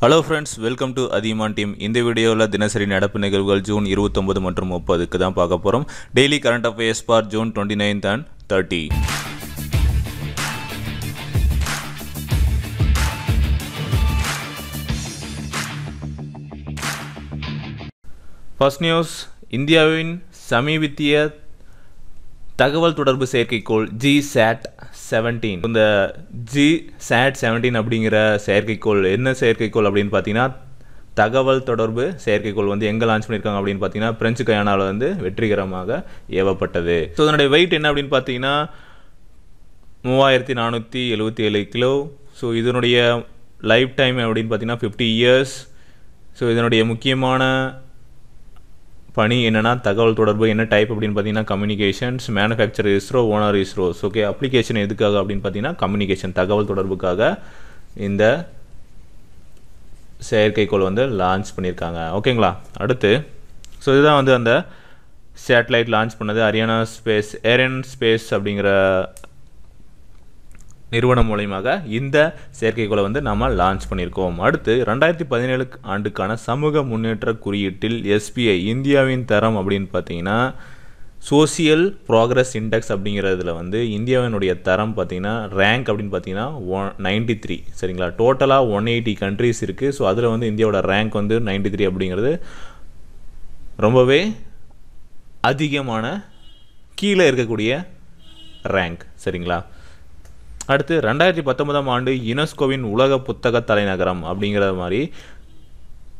Hello friends, welcome to Athiman team. இந்த வீடியோவில் தினசரி நடப்பு நிகழ்வுகள் ஜூன் 29 மற்றும் 30க்கு தான் பார்க்க போகிறோம். Daily current affairs for June 29 and 30. First news, இந்தியாவின் சமீபத்திய தகவல் தொடர்பு செயற்கைக்கோள் GSAT-17. இந்த GSAT-17 அப்படிங்கிற செயற்கைக்கோள் என்ன செயற்கைக்கோள் அப்படின்னு பார்த்தீங்கன்னா, தகவல் தொடர்பு செயற்கைக்கோள் வந்து எங்கே லான்ச் பண்ணியிருக்காங்க அப்படின்னு பார்த்தீங்கன்னா, பிரெஞ்சு கயானாவில் வந்து வெற்றிகரமாக ஏவப்பட்டது. ஸோ இதனுடைய வெயிட் என்ன அப்படின்னு பார்த்தீங்கன்னா 3477 கிலோ. ஸோ இதனுடைய லைஃப் டைம் அப்படின்னு பார்த்தீங்கன்னா 50 years. ஸோ இதனுடைய முக்கியமான பணி என்னென்னா தகவல் தொடர்பு. என்ன டைப் அப்படின்னு பார்த்தீங்கன்னா communications. Manufacture ISRO, owner ISRO's. Okay, application எதுக்காக அப்படின்னு பார்த்தீங்கன்னா கம்யூனிகேஷன், தகவல் தொடர்புக்காக இந்த செயற்கைக்கோள் வந்து லான்ச் பண்ணியிருக்காங்க. ஓகேங்களா. அடுத்து ஸோ இதுதான் வந்து அந்த சேட்டலைட் லான்ச் பண்ணது ஏரியன் ஸ்பேஸ் அப்படிங்கிற நிறுவனம் மூலமாக இந்த செயற்கைக்கோளை வந்து நாம் லான்ச் பண்ணியிருக்கோம். அடுத்து 2017 ஆண்டுக்கான சமூக முன்னேற்ற குறியீட்டில் SPI இந்தியாவின் தரம் அப்படின்னு பார்த்தீங்கன்னா சோசியல் ப்ராக்ரஸ் இண்டெக்ஸ் அப்படிங்கிறதுல வந்து இந்தியாவினுடைய தரம் பார்த்தீங்கன்னா ரேங்க் அப்படின்னு பார்த்தீங்கன்னா 93. சரிங்களா. டோட்டலாக 180 கண்ட்ரிஸ் இருக்குது. ஸோ அதில் வந்து இந்தியாவோட ரேங்க் வந்து 93 அப்படிங்கிறது ரொம்பவே அதிகமான கீழே இருக்கக்கூடிய ரேங்க். சரிங்களா. அடுத்து 2019 ஆண்டு யுனெஸ்கோவின் உலக புத்தக தலைநகரம் அப்படிங்கிற மாதிரி,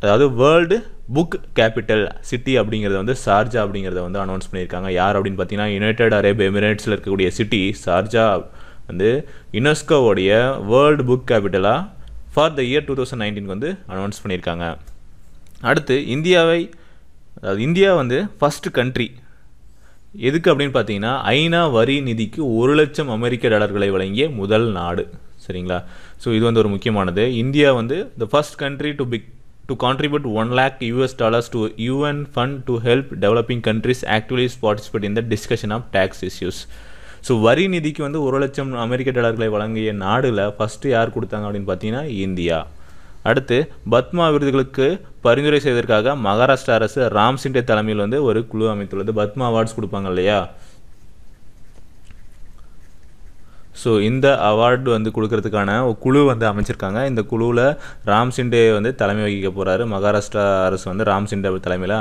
அதாவது வேர்ல்டு புக் கேபிட்டல் சிட்டி அப்படிங்கிறத வந்து ஷார்ஜா அப்படிங்கிறத வந்து அனௌன்ஸ் பண்ணியிருக்காங்க. யார் அப்படின்னு பார்த்தீங்கன்னா யுனைடெட் அரேப் எமிரேட்ஸில் இருக்கக்கூடிய சிட்டி ஷார்ஜா வந்து யுனெஸ்கோவுடைய வேர்ல்டு புக் கேபிட்டலாக ஃபார் த இயர் 2019 வந்து அனௌன்ஸ் பண்ணியிருக்காங்க. அடுத்து இந்தியா வந்து ஃபஸ்ட்டு கண்ட்ரி எதுக்கு அப்படின்னு பார்த்தீங்கன்னா ஐநா வரி நிதிக்கு $1,00,000 வழங்கிய முதல் நாடு. சரிங்களா. ஸோ இது வந்து ஒரு முக்கியமானது. இந்தியா வந்து the first country to contribute $1,00,000 to UN fund to help developing countries actively participate in the discussion of tax issues. So வரி நிதிக்கு வந்து $1,00,000 வழங்கிய நாடுல ஃபஸ்ட்டு யார் கொடுத்தாங்க அப்படின்னு பார்த்தீங்கன்னா இந்தியா. அடுத்து பத்மா விருதுகளுக்கு பரிந்துரை செய்வதற்காக மகாராஷ்டிரா அரசு ராம் சிண்டே தலைமையில் வந்து ஒரு குழு அமைத்துள்ளது. பத்மா அவார்ட்ஸ் கொடுப்பாங்க இல்லையா. ஸோ இந்த அவார்டு வந்து கொடுக்கறதுக்கான ஒரு குழு வந்து அமைச்சிருக்காங்க. இந்த குழுவில் ராம் சிண்டே வந்து தலைமை வகிக்க போகிறாரு. மகாராஷ்டிரா அரசு வந்து ராம் சிண்டே தலைமையில்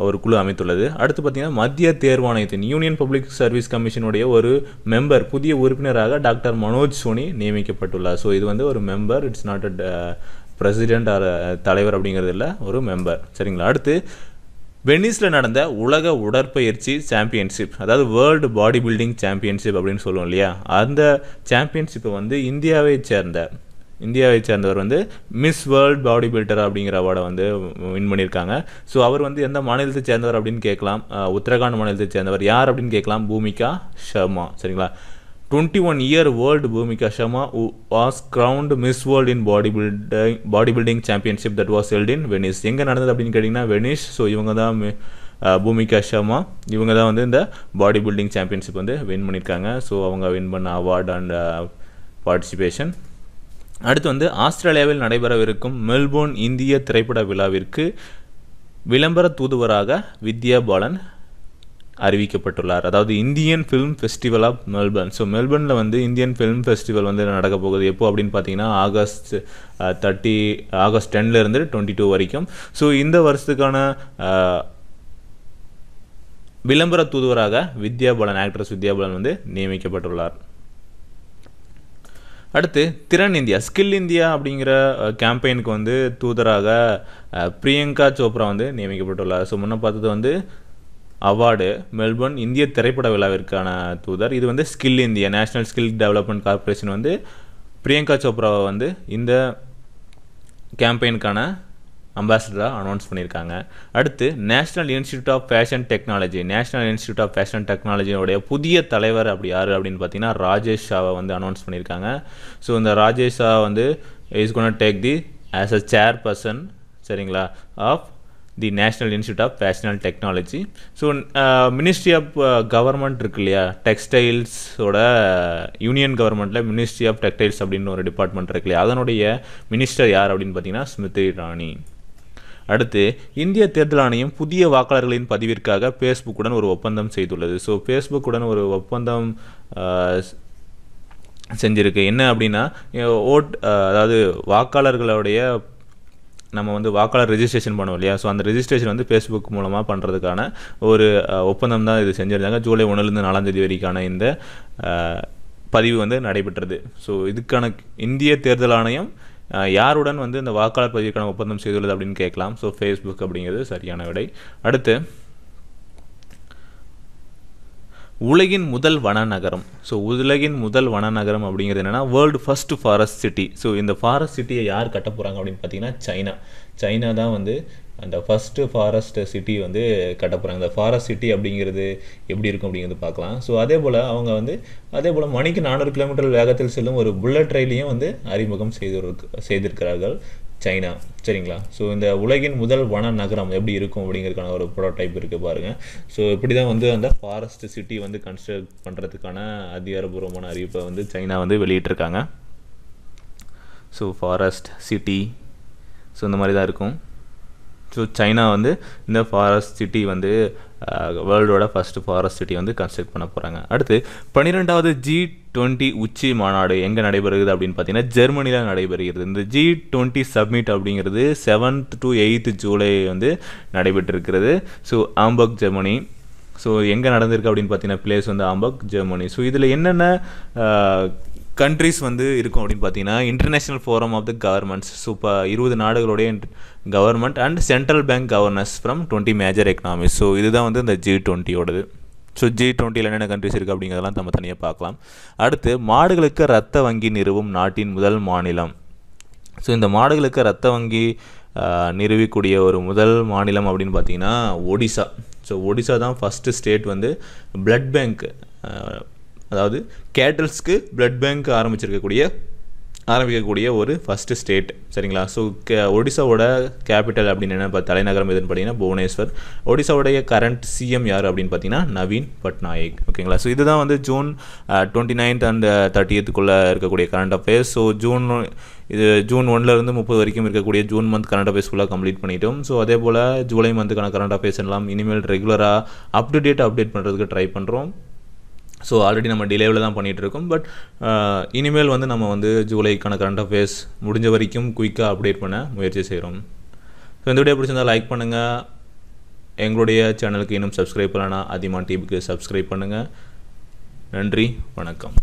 ஒரு குழு அமைத்துள்ளது. அடுத்து பார்த்தீங்கன்னா மத்திய தேர்வாணையத்தின் யூனியன் பப்ளிக் சர்வீஸ் கமிஷனுடைய ஒரு மெம்பர், புதிய உறுப்பினராக டாக்டர் மனோஜ் சோனி நியமிக்கப்பட்டுள்ளார். ஸோ இது வந்து ஒரு member, it's not a president or தலைவர் அப்படிங்கிறது இல்லை, ஒரு மெம்பர். சரிங்களா. அடுத்து வெனிஸில் நடந்த உலக உடற்பயிற்சி சாம்பியன்ஷிப், அதாவது வேர்ல்டு பாடி பில்டிங் சாம்பியன்ஷிப் அப்படின்னு சொல்லுவோம் இல்லையா, அந்த சாம்பியன்ஷிப்பை வந்து இந்தியாவை சேர்ந்தவர் வந்து மிஸ் வேர்ல்ட் பாடி பில்டர் அப்படிங்கிற அவார்டை வந்து வின் பண்ணியிருக்காங்க. ஸோ அவர் வந்து எந்த மாநிலத்தை சேர்ந்தவர் அப்படின்னு கேட்கலாம். உத்தரகாண்ட் மாநிலத்தை சேர்ந்தவர். யார் அப்படின்னு கேட்கலாம், பூமிகா ஷர்மா. சரிங்களா. 21-year old Bhumika Sharma was crowned Miss World in bodybuilding championship that was held in Venice. எங்கே நடந்தது அப்படின்னு கேட்டிங்கன்னா வெனிஸ். ஸோ இவங்க தான் பூமிகா ஷர்மா, இவங்க தான் வந்து இந்த பாடி பில்டிங் சாம்பியன்ஷிப் வந்து வின் பண்ணியிருக்காங்க. ஸோ அவங்க வின் பண்ண அவார்டு அண்ட் பார்ட்டிசிபேஷன். அடுத்து வந்து ஆஸ்திரேலியாவில் நடைபெறவிருக்கும் மெல்போர்ன் இந்திய திரைப்பட விழாவிற்கு விளம்பர தூதுவராக வித்யா பாலன் அறிவிக்கப்பட்டுள்ளார். அதாவது Indian film festival of Melbourne. So மெல்பர்னில் வந்து இந்தியன் ஃபிலிம் ஃபெஸ்டிவல் வந்து நடக்க போகுது. எப்போ அப்படின்னு பார்த்தீங்கன்னா ஆகஸ்ட் 10 22 வரைக்கும். ஸோ இந்த வருஷத்துக்கான விளம்பர தூதுவராக ஆக்ட்ரஸ் வித்யா பாலன் வந்து நியமிக்கப்பட்டுள்ளார். அடுத்து திறன் இந்தியா, ஸ்கில் இந்தியா அப்படிங்கிற கேம்பெயினுக்கு வந்து தூதராக பிரியங்கா சோப்ரா வந்து நியமிக்கப்பட்டுள்ளார். ஸோ முன்ன பார்த்தது வந்து அவார்டு மெல்பர்ன் இந்திய திரைப்பட விழாவிற்கான தூதர். இது வந்து skill India, national skill development corporation வந்து பிரியங்கா சோப்ராவை வந்து இந்த கேம்பெயினுக்கான அம்பாசிடராக அனௌன்ஸ் பண்ணியிருக்காங்க. அடுத்து நேஷனல் இன்ஸ்டியூட் ஆஃப் ஃபேஷன் டெக்னாலஜியோடைய புதிய தலைவர் யார் அப்படின்னு பார்த்தீங்கன்னா ராஜேஷ் ஷாவை வந்து அனௌன்ஸ் பண்ணியிருக்காங்க. ஸோ இந்த ராஜேஷ் ஷா வந்து is gonna take the as a chairperson, சரிங்களா, of the national institute of fashion and technology. So ministry of government இருக்கு இல்லையா, டெக்ஸ்டைல்ஸோட யூனியன் கவர்மெண்ட்டில் மினிஸ்ட்ரி ஆஃப் டெக்ஸ்டைல்ஸ் அப்படின்னு ஒரு டிபார்ட்மெண்ட் இருக்கு இல்லையா, அதனுடைய மினிஸ்டர் யார் அப்படின்னு பார்த்தீங்கன்னா ஸ்மிருதி இரானி. அடுத்து இந்திய தேர்தல் ஆணையம் புதிய வாக்காளர்களின் பதிவிற்காக ஃபேஸ்புக்குடன் ஒரு ஒப்பந்தம் செய்துள்ளது. ஸோ ஃபேஸ்புக்குடன் ஒரு ஒப்பந்தம் செஞ்சுருக்கு. என்ன அப்படின்னா அதாவது வாக்காளர்களுடைய நம்ம வந்து வாக்காளர் ரெஜிஸ்ட்ரேஷன் பண்ணுவோம் இல்லையா, ஸோ அந்த ரெஜிஸ்ட்ரேஷன் வந்து ஃபேஸ்புக் மூலமாக பண்ணுறதுக்கான ஒரு ஒப்பந்தம் தான் இது செஞ்சுருந்தாங்க. ஜூலை 1லேருந்து 4ஆம் தேதி வரைக்கான இந்த பதிவு வந்து நடைபெற்றது. ஸோ இதுக்கான இந்திய தேர்தல் ஆணையம் யாருடன் வந்து இந்த வாக்காளர் பதிவுக்கான ஒப்பந்தம் செய்துள்ளது அப்படின்னு கேட்கலாம். ஸோ ஃபேஸ்புக் அப்படிங்கிறது சரியான விடை. அடுத்து உலகின் முதல் வன நகரம். ஸோ உலகின் முதல் வன நகரம் அப்படிங்கிறது என்னென்னா world first forest city. So இந்த ஃபாரஸ்ட் சிட்டியை யார் கட்ட போகிறாங்க அப்படின்னு பார்த்தீங்கன்னா சைனா தான் வந்து அந்த ஃபஸ்ட்டு ஃபாரஸ்ட் சிட்டி வந்து கட்ட போகிறாங்க. இந்த ஃபாரஸ்ட் சிட்டி அப்படிங்கிறது எப்படி இருக்கும் அப்படிங்கிறது பார்க்கலாம். ஸோ அவங்க வந்து அதே போல் மணிக்கு 400 கிலோமீட்டர் வேகத்தில் செல்லும் ஒரு புல்லட் ரயிலையும் வந்து அறிமுகம் செய்திருக்கிறார்கள் சைனா. சரிங்களா? ஸோ இந்த உலகின் முதல் வன நகரம் எப்படி இருக்கும் அப்படிங்கிறதுக்கான ஒரு ப்ரோட்டோடைப் இருக்குது பாருங்கள். ஸோ இப்படி தான் வந்து அந்த ஃபாரஸ்ட் சிட்டி வந்து கன்ஸ்ட்ரக்ட் பண்ணுறதுக்கான அதிகாரப்பூர்வமான அறிவிப்பை வந்து சைனா வந்து வெளியிட்டிருக்காங்க. ஸோ ஃபாரஸ்ட் சிட்டி ஸோ இந்த மாதிரி தான் இருக்கும். ஸோ சைனா வந்து இந்த ஃபாரஸ்ட் சிட்டி வந்து வேர்ல்டோட ஃபஸ்ட்டு ஃபாரஸ்ட் சிட்டி வந்து கன்ஸ்ட்ரக்ட் பண்ண போகிறாங்க. அடுத்து 12வது G20 உச்சி மாநாடு எங்கே நடைபெறுகிறது அப்படின்னு பார்த்தீங்கன்னா ஜெர்மனியில் நடைபெறுகிறது. இந்த G20 சப்மிட் அப்படிங்கிறது 7th to 8th ஜூலை வந்து நடைபெற்றிருக்கிறது. So ஆம்பர்க் Germany. ஸோ எங்கே நடந்திருக்கு அப்படின்னு பார்த்தீங்கன்னா பிளேஸ் வந்து ஆம்பர்க் ஜெர்மனி. ஸோ இதில் என்னென்ன கண்ட்ரிஸ் வந்து இருக்கும் அப்படின்னு பார்த்தீங்கன்னா international forum of the governments. So இப்போ 20 நாடுகளுடைய government and central bank governors from 20 major economies. So இதுதான் வந்து இந்த G20யோடது. ஸோ G20யில் என்னென்ன கண்ட்ரிஸ் இருக்குது அப்படிங்கிறதெல்லாம் நம்ம தனியாக பார்க்கலாம். அடுத்து மாடுகளுக்கு இரத்த வங்கி நிறுவும் நாட்டின் முதல் மாநிலம். ஸோ இந்த மாடுகளுக்கு இரத்த வங்கி நிறுவிக்கூடிய ஒரு முதல் மாநிலம் அப்படின்னு பார்த்தீங்கன்னா ஒடிசா. ஸோ ஒடிசா தான் ஃபஸ்ட்டு ஸ்டேட் வந்து பிளட் பேங்க், அதாவது கேட்டல்ஸ்க்கு பிளட் பேங்க் ஆரம்பிக்கக்கூடிய ஒரு ஃபஸ்ட்டு ஸ்டேட். சரிங்களா? ஸோ ஒடிசாவோட கேபிட்டல் அப்படின்னு என்ன தலைநகரம் எதுன்னு பார்த்தீங்கன்னா புவனேஸ்வர். ஒடிசாவுடைய கரண்ட் சிஎம் யார் அப்படின்னு பார்த்தீங்கன்னா நவீன் பட்நாயக். ஓகேங்களா? ஸோ இதுதான் வந்து ஜூன் 29th and 30th இருக்கக்கூடிய கரண்ட் அஃபேர்ஸ். ஸோ ஜூன் 1லேருந்து 30 வரைக்கும் இருக்கக்கூடிய ஜூன் மந்த் கரண்ட் அஃபேர்ஸ் ஃபுல்லாக கம்ப்ளீட் பண்ணிட்டோம். ஸோ அதே போல் ஜூலை மந்த்துக்கான கரண்ட் அஃபேர்ஸ் எல்லாம் இனிமேல் ரெகுலராக அப்டேட் பண்ணுறதுக்கு ட்ரை பண்ணுறோம். ஸோ ஆல்ரெடி நம்ம டிலேவில் தான் பண்ணிகிட்ருக்கோம். பட் இனிமேல் வந்து நம்ம வந்து ஜூலைக்கான கரண்ட் அஃபேர்ஸ் முடிஞ்ச வரைக்கும் குயிக்காக அப்டேட் பண்ண முயற்சி செய்கிறோம். ஸோ இந்த வீடியோ பிடிச்சிருந்தால் லைக் பண்ணுங்கள். எங்களுடைய சேனலுக்கு இன்னும் சப்ஸ்கிரைப் பண்ணலன்னா அதிமான் டிவிக்கு சப்ஸ்கிரைப் பண்ணுங்கள். நன்றி, வணக்கம்.